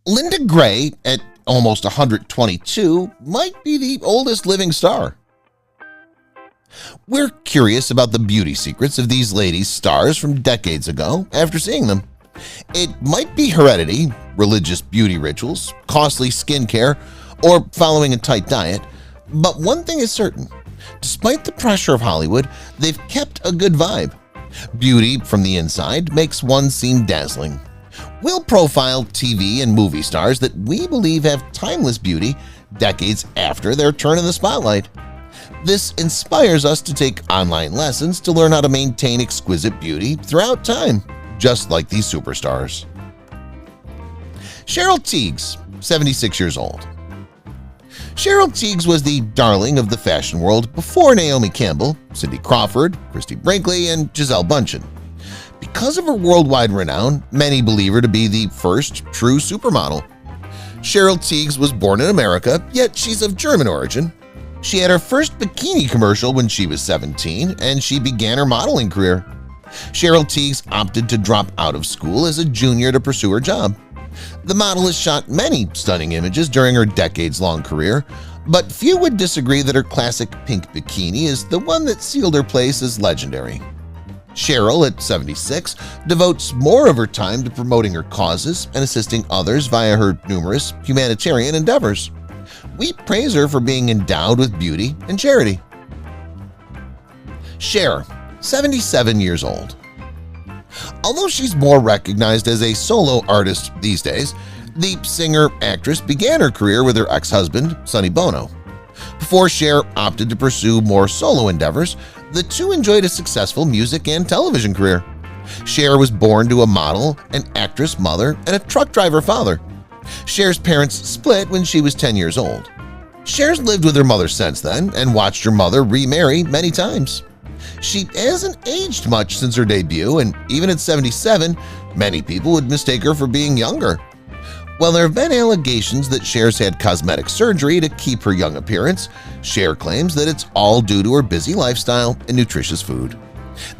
Linda Gray, at almost 122, might be the oldest living star. We're curious about the beauty secrets of these ladies' stars from decades ago after seeing them. It might be heredity, religious beauty rituals, costly skincare, or following a tight diet, but one thing is certain. Despite the pressure of Hollywood, they've kept a good vibe. Beauty from the inside makes one seem dazzling. We'll profile TV and movie stars that we believe have timeless beauty decades after their turn in the spotlight. This inspires us to take online lessons to learn how to maintain exquisite beauty throughout time, just like these superstars. Cheryl Teegs, 76 years old. Cheryl Teegs was the darling of the fashion world before Naomi Campbell, Cindy Crawford, Christy Brinkley, and Gisele Bündchen. Because of her worldwide renown, many believe her to be the first true supermodel. Cheryl Teegs was born in America, yet she's of German origin. She had her first bikini commercial when she was 17, and she began her modeling career. Cheryl Teegs opted to drop out of school as a junior to pursue her job. The model has shot many stunning images during her decades-long career, but few would disagree that her classic pink bikini is the one that sealed her place as legendary. Cheryl, at 76, devotes more of her time to promoting her causes and assisting others via her numerous humanitarian endeavors. We praise her for being endowed with beauty and charity. Cher, 77 years old. Although she's more recognized as a solo artist these days, the singer-actress began her career with her ex-husband, Sonny Bono. Before Cher opted to pursue more solo endeavors, the two enjoyed a successful music and television career. Cher was born to a model, an actress mother, and a truck driver father. Cher's parents split when she was 10 years old. Cher's lived with her mother since then and watched her mother remarry many times. She hasn't aged much since her debut, and even at 77, many people would mistake her for being younger. While there have been allegations that Cher's had cosmetic surgery to keep her young appearance, Cher claims that it's all due to her busy lifestyle and nutritious food.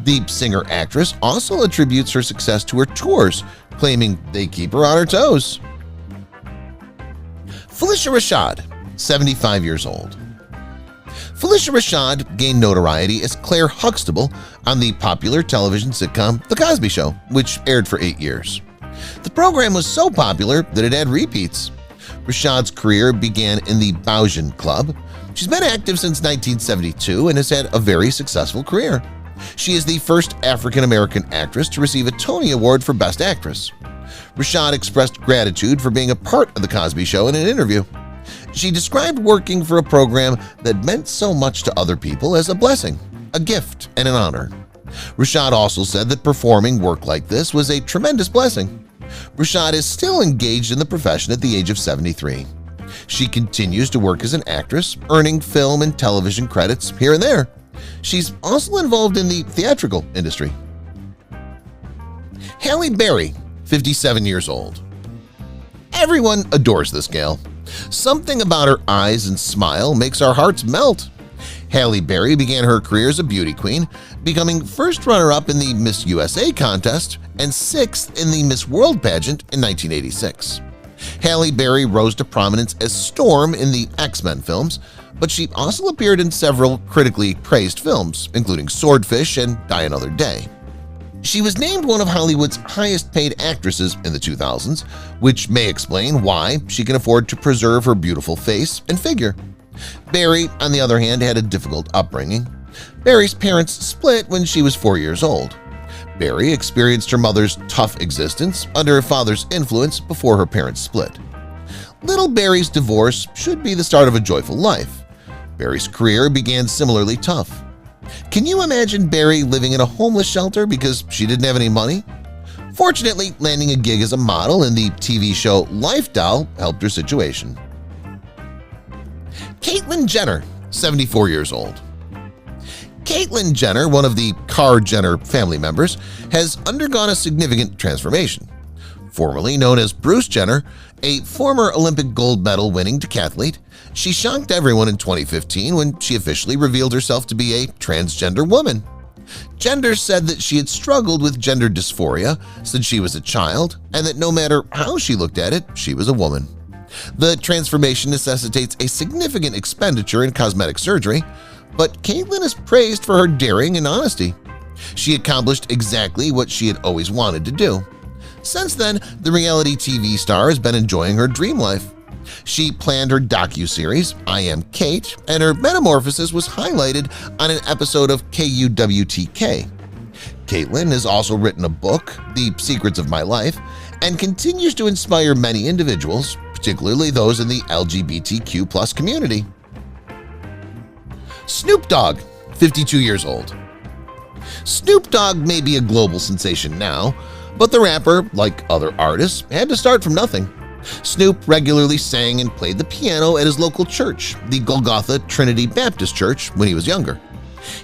The singer-actress also attributes her success to her tours, claiming they keep her on her toes. Felicia Rashad, 75 years old. Felicia Rashad gained notoriety as Claire Huxtable on the popular television sitcom The Cosby Show, which aired for 8 years. The program was so popular that it had repeats. Rashad's career began in the Baujan Club. She's been active since 1972 and has had a very successful career. She is the first African-American actress to receive a Tony Award for Best Actress. Rashad expressed gratitude for being a part of The Cosby Show in an interview. She described working for a program that meant so much to other people as a blessing, a gift, and an honor. Rashad also said that performing work like this was a tremendous blessing. Rashad is still engaged in the profession at the age of 73. She continues to work as an actress, earning film and television credits here and there. She's also involved in the theatrical industry. Halle Berry, 57 years old. Everyone adores this gal. Something about her eyes and smile makes our hearts melt. Halle Berry began her career as a beauty queen, becoming first runner-up in the Miss USA contest and 6th in the Miss World pageant in 1986. Halle Berry rose to prominence as Storm in the X-Men films, but she also appeared in several critically praised films, including Swordfish and Die Another Day. She was named one of Hollywood's highest-paid actresses in the 2000s, which may explain why she can afford to preserve her beautiful face and figure. Berry, on the other hand, had a difficult upbringing. Berry's parents split when she was 4 years old. Berry experienced her mother's tough existence under her father's influence before her parents split. Little Berry's divorce should be the start of a joyful life. Berry's career began similarly tough. Can you imagine Berry living in a homeless shelter because she didn't have any money? Fortunately, landing a gig as a model in the TV show Life Doll helped her situation. Caitlyn Jenner, 74 years old. Caitlyn Jenner, one of the Carr Jenner family members, has undergone a significant transformation. Formerly known as Bruce Jenner, a former Olympic gold medal winning decathlete, she shocked everyone in 2015 when she officially revealed herself to be a transgender woman. Jenner said that she had struggled with gender dysphoria since she was a child and that no matter how she looked at it, she was a woman. The transformation necessitates a significant expenditure in cosmetic surgery, but Caitlyn is praised for her daring and honesty. She accomplished exactly what she had always wanted to do. Since then, the reality TV star has been enjoying her dream life. She planned her docuseries, I Am Kate, and her metamorphosis was highlighted on an episode of KUWTK. Caitlyn has also written a book, The Secrets of My Life, and continues to inspire many individuals, particularly those in the LGBTQ+ community. Snoop Dogg, 52 years old. Snoop Dogg may be a global sensation now, but the rapper, like other artists, had to start from nothing. Snoop regularly sang and played the piano at his local church, the Golgotha Trinity Baptist Church, when he was younger.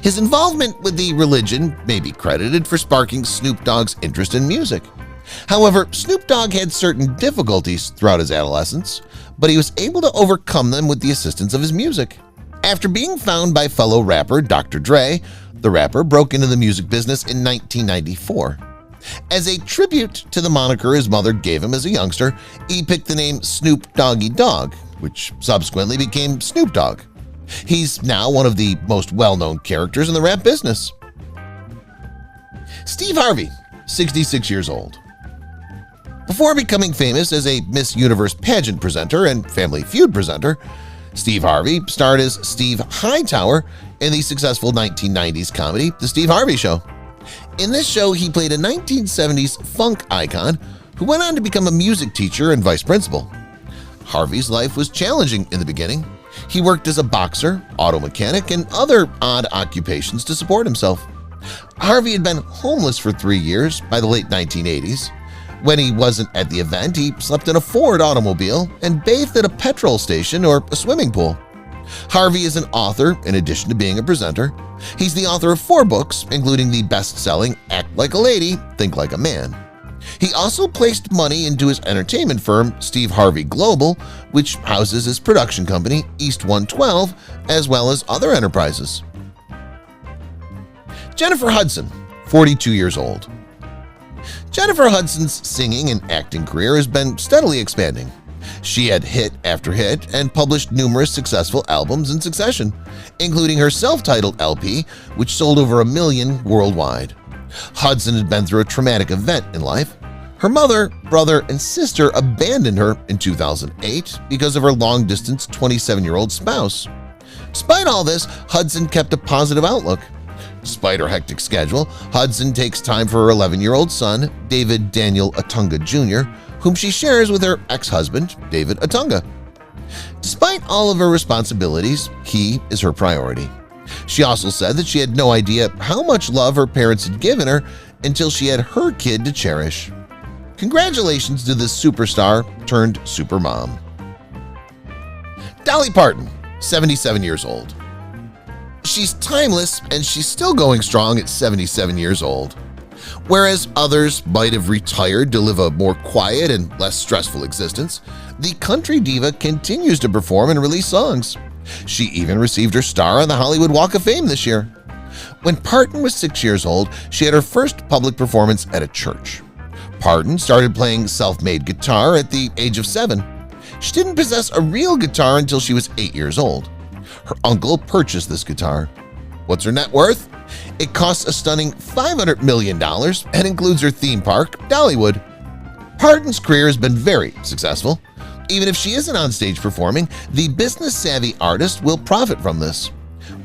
His involvement with the religion may be credited for sparking Snoop Dogg's interest in music. However, Snoop Dogg had certain difficulties throughout his adolescence, but he was able to overcome them with the assistance of his music. After being found by fellow rapper Dr. Dre, the rapper broke into the music business in 1994. As a tribute to the moniker his mother gave him as a youngster, he picked the name Snoop Doggy Dogg, which subsequently became Snoop Dogg. He's now one of the most well-known characters in the rap business. Steve Harvey, 66 years old. Before becoming famous as a Miss Universe pageant presenter and Family Feud presenter, Steve Harvey starred as Steve Hightower in the successful 1990s comedy The Steve Harvey Show. In this show, he played a 1970s funk icon who went on to become a music teacher and vice principal. Harvey's life was challenging in the beginning. He worked as a boxer, auto mechanic, and other odd occupations to support himself. Harvey had been homeless for 3 years by the late 1980s. When he wasn't at the event, he slept in a Ford automobile and bathed at a petrol station or a swimming pool. Harvey is an author in addition to being a presenter. He's the author of 4 books, including the best-selling Act Like a Lady, Think Like a Man. He also placed money into his entertainment firm, Steve Harvey Global, which houses his production company, East 112, as well as other enterprises. Jennifer Hudson, 42 years old. Jennifer Hudson's singing and acting career has been steadily expanding. She had hit after hit and published numerous successful albums in succession, including her self-titled LP, which sold over 1 million worldwide. Hudson had been through a traumatic event in life. Her mother, brother, and sister abandoned her in 2008 because of her long-distance 27-year-old spouse. Despite all this, Hudson kept a positive outlook. Despite her hectic schedule, Hudson takes time for her 11-year-old son, David Daniel Atunga Jr., whom she shares with her ex-husband, David Atunga. Despite all of her responsibilities, he is her priority. She also said that she had no idea how much love her parents had given her until she had her kid to cherish. Congratulations to this superstar turned supermom. Dolly Parton, 77 years old. She's timeless and she's still going strong at 77 years old. Whereas others might have retired to live a more quiet and less stressful existence, the country diva continues to perform and release songs. She even received her star on the Hollywood Walk of Fame this year. When Parton was 6 years old, she had her first public performance at a church. Parton started playing self-made guitar at the age of 7. She didn't possess a real guitar until she was 8 years old. Her uncle purchased this guitar. What's her net worth? It costs a stunning $500 million and includes her theme park, Dollywood. Parton's career has been very successful. Even if she isn't on stage performing, the business-savvy artist will profit from this.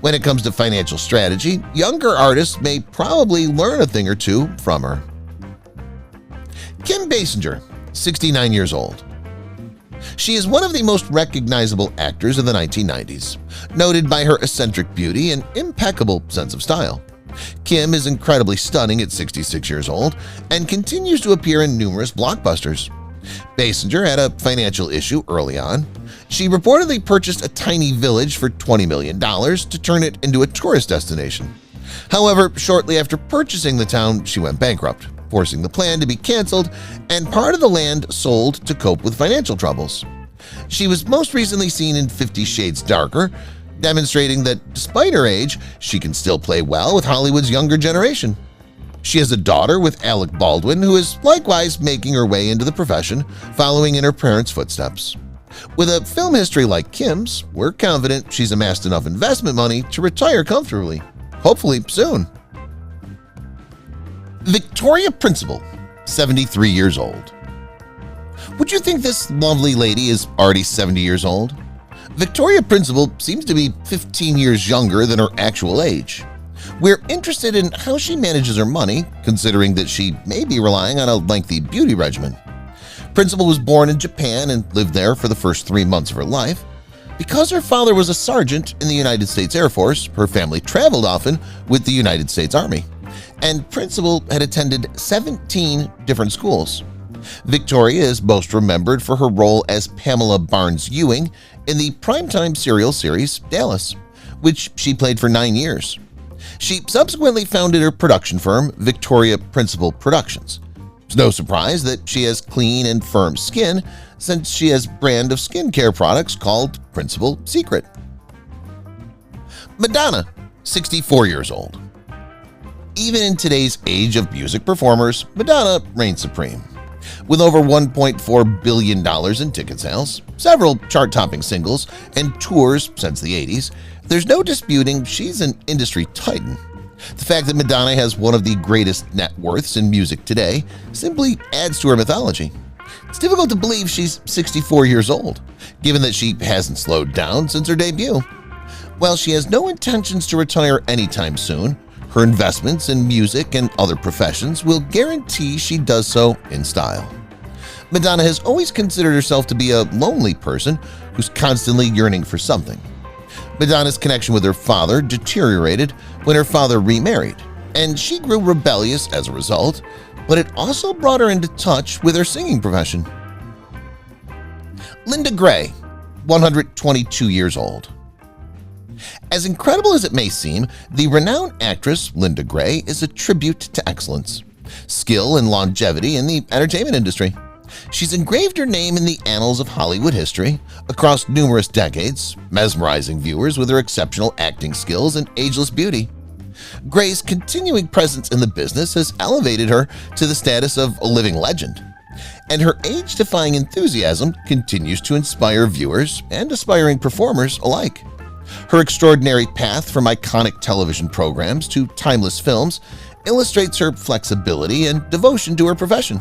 When it comes to financial strategy, younger artists may probably learn a thing or two from her. Kim Basinger, 69 years old. She is one of the most recognizable actors of the 1990s, noted by her eccentric beauty and impeccable sense of style. Kim is incredibly stunning at 66 years old and continues to appear in numerous blockbusters. Basinger had a financial issue early on. She reportedly purchased a tiny village for $20 million to turn it into a tourist destination. However, shortly after purchasing the town, she went bankrupt, forcing the plan to be canceled and part of the land sold to cope with financial troubles. She was most recently seen in 50 Shades Darker, demonstrating that despite her age, she can still play well with Hollywood's younger generation. She has a daughter with Alec Baldwin, who is likewise making her way into the profession, following in her parents' footsteps. With a film history like Kim's, we're confident she's amassed enough investment money to retire comfortably, hopefully soon. Victoria Principal, 73 years old. Would you think this lovely lady is already 70 years old? Victoria Principal seems to be 15 years younger than her actual age. We're interested in how she manages her money, considering that she may be relying on a lengthy beauty regimen. Principal was born in Japan and lived there for the first 3 months of her life. Because her father was a sergeant in the United States Air Force, her family traveled often with the United States Army, and Principal had attended 17 different schools. Victoria is most remembered for her role as Pamela Barnes Ewing in the primetime serial series Dallas, which she played for 9 years. She subsequently founded her production firm, Victoria Principal Productions. It's no surprise that she has clean and firm skin, since she has a brand of skincare products called Principal Secret. Madonna, 64 years old. Even in today's age of music performers, Madonna reigns supreme. With over $1.4 billion in ticket sales, several chart-topping singles, and tours since the 80s, there's no disputing she's an industry titan. The fact that Madonna has one of the greatest net worths in music today simply adds to her mythology. It's difficult to believe she's 64 years old, given that she hasn't slowed down since her debut. While she has no intentions to retire anytime soon, her investments in music and other professions will guarantee she does so in style. Madonna has always considered herself to be a lonely person who's constantly yearning for something. Madonna's connection with her father deteriorated when her father remarried, and she grew rebellious as a result, but it also brought her into touch with her singing profession. Linda Gray, 122 years old. As incredible as it may seem, the renowned actress Linda Gray is a tribute to excellence, skill, and longevity in the entertainment industry. She's engraved her name in the annals of Hollywood history across numerous decades, mesmerizing viewers with her exceptional acting skills and ageless beauty. Gray's continuing presence in the business has elevated her to the status of a living legend, and her age-defying enthusiasm continues to inspire viewers and aspiring performers alike. Her extraordinary path from iconic television programs to timeless films illustrates her flexibility and devotion to her profession.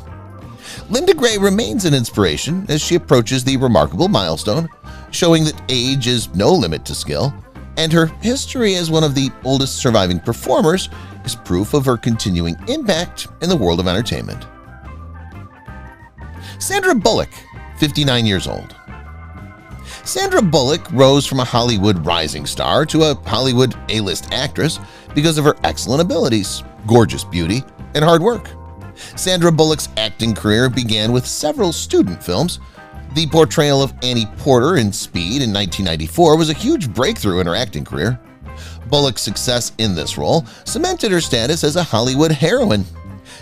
Linda Gray remains an inspiration as she approaches the remarkable milestone, showing that age is no limit to skill, and her history as one of the oldest surviving performers is proof of her continuing impact in the world of entertainment. Sandra Bullock, 59 years old. Sandra Bullock rose from a Hollywood rising star to a Hollywood A-list actress because of her excellent abilities, gorgeous beauty, and hard work. Sandra Bullock's acting career began with several student films. The portrayal of Annie Porter in Speed in 1994 was a huge breakthrough in her acting career. Bullock's success in this role cemented her status as a Hollywood heroine.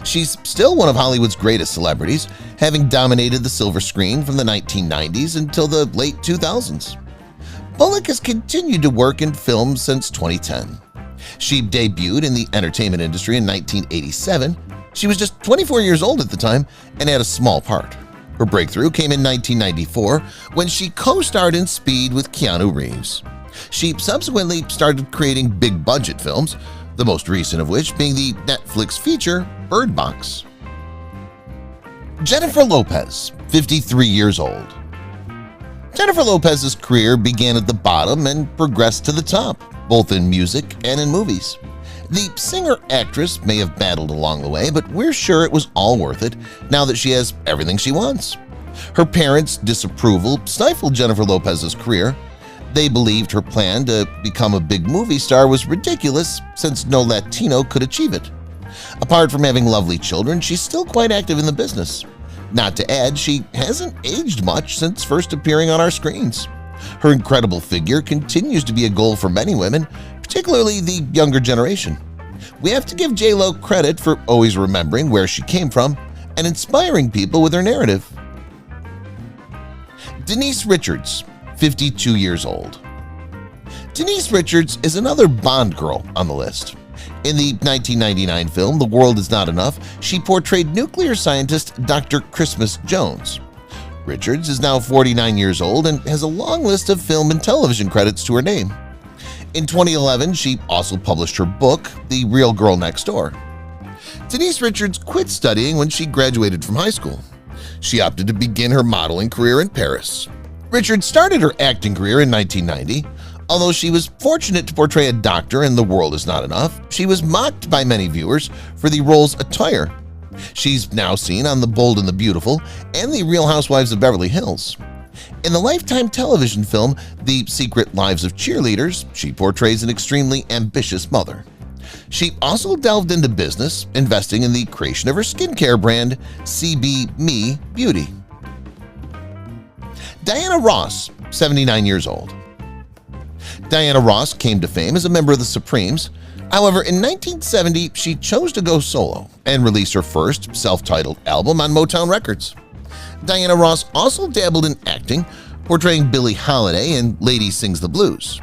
She's still one of Hollywood's greatest celebrities, having dominated the silver screen from the 1990s until the late 2000s. Bullock has continued to work in films since 2010. She debuted in the entertainment industry in 1987. She was just 24 years old at the time and had a small part. Her breakthrough came in 1994 when she co-starred in Speed with Keanu Reeves. She subsequently started creating big-budget films, the most recent of which being the Netflix feature Bird Box. Jennifer Lopez, 53 years old. Jennifer Lopez's career began at the bottom and progressed to the top, both in music and in movies. The singer-actress may have battled along the way, but we're sure it was all worth it now that she has everything she wants. Her parents' disapproval stifled Jennifer Lopez's career. They believed her plan to become a big movie star was ridiculous since no Latino could achieve it. Apart from having lovely children, she's still quite active in the business. Not to add, she hasn't aged much since first appearing on our screens. Her incredible figure continues to be a goal for many women, particularly the younger generation. We have to give J.Lo credit for always remembering where she came from and inspiring people with her narrative. Denise Richards, 52 years old. Denise Richards is another Bond girl on the list. In the 1999 film The World Is Not Enough, she portrayed nuclear scientist Dr. Christmas Jones. Richards is now 49 years old and has a long list of film and television credits to her name. In 2011, she also published her book, The Real Girl Next Door. Denise Richards quit studying when she graduated from high school. She opted to begin her modeling career in Paris. Richards started her acting career in 1990. Although she was fortunate to portray a doctor in The World Is Not Enough, she was mocked by many viewers for the role's attire. She's now seen on The Bold and the Beautiful and The Real Housewives of Beverly Hills. In the Lifetime television film The Secret Lives of Cheerleaders, she portrays an extremely ambitious mother. She also delved into business, investing in the creation of her skincare brand, CB Me Beauty. Diana Ross, 79 years old. Diana Ross came to fame as a member of the Supremes. However, in 1970, she chose to go solo and released her first self-titled album on Motown Records. Diana Ross also dabbled in acting, portraying Billie Holiday in Lady Sings the Blues.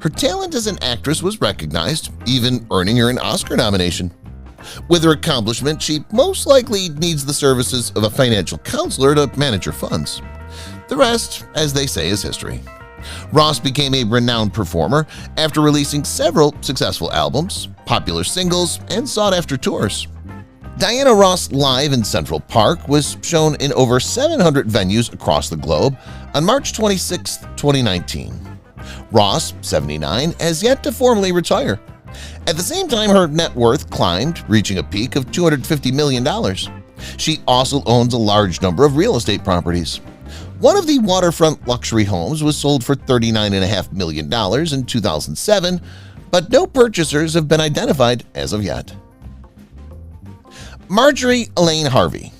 Her talent as an actress was recognized, even earning her an Oscar nomination. With her accomplishment, she most likely needs the services of a financial counselor to manage her funds. The rest, as they say, is history. Ross became a renowned performer after releasing several successful albums, popular singles, and sought-after tours. Diana Ross Live in Central Park was shown in over 700 venues across the globe on March 26, 2019. Ross, 79, has yet to formally retire. At the same time, her net worth climbed, reaching a peak of $250 million. She also owns a large number of real estate properties. One of the waterfront luxury homes was sold for $39.5 million in 2007, but no purchasers have been identified as of yet. Marjorie Elaine Harvey,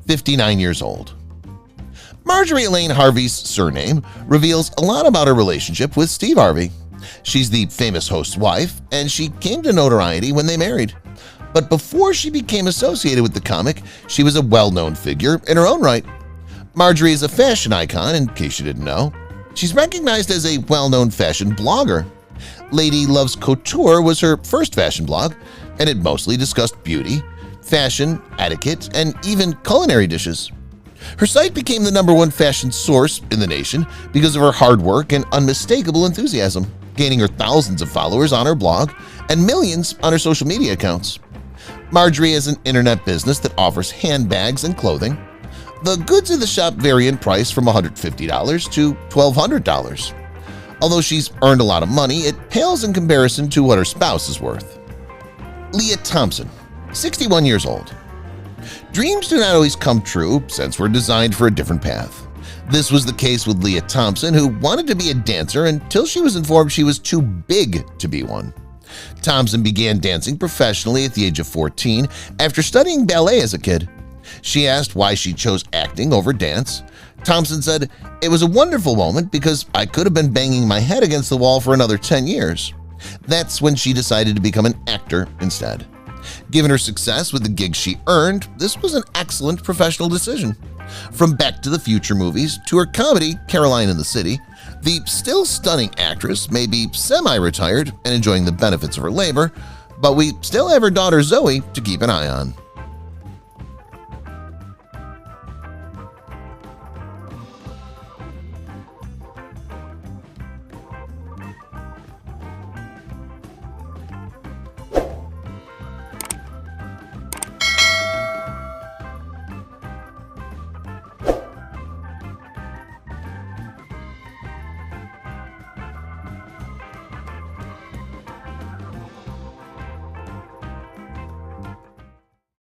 59 years old. Marjorie Elaine Harvey's surname reveals a lot about her relationship with Steve Harvey. She's the famous host's wife, and she came to notoriety when they married. But before she became associated with the comic, she was a well-known figure in her own right. Marjorie is a fashion icon, in case you didn't know. She's recognized as a well-known fashion blogger. Lady Loves Couture was her first fashion blog, and it mostly discussed beauty, fashion, etiquette, and even culinary dishes. Her site became the #1 fashion source in the nation because of her hard work and unmistakable enthusiasm, gaining her thousands of followers on her blog and millions on her social media accounts. Marjorie has an internet business that offers handbags and clothing. The goods in the shop vary in price from $150 to $1,200. Although she's earned a lot of money, it pales in comparison to what her spouse is worth. Leah Thompson, 61 years old. Dreams do not always come true since we're designed for a different path. This was the case with Leah Thompson, who wanted to be a dancer until she was informed she was too big to be one. Thompson began dancing professionally at the age of 14 after studying ballet as a kid. She asked why she chose acting over dance. Thompson said, "It was a wonderful moment because I could have been banging my head against the wall for another 10 years. That's when she decided to become an actor instead. Given her success with the gigs she earned, this was an excellent professional decision. From Back to the Future movies to her comedy Caroline in the City, the still stunning actress may be semi-retired and enjoying the benefits of her labor, but we still have her daughter Zoe to keep an eye on."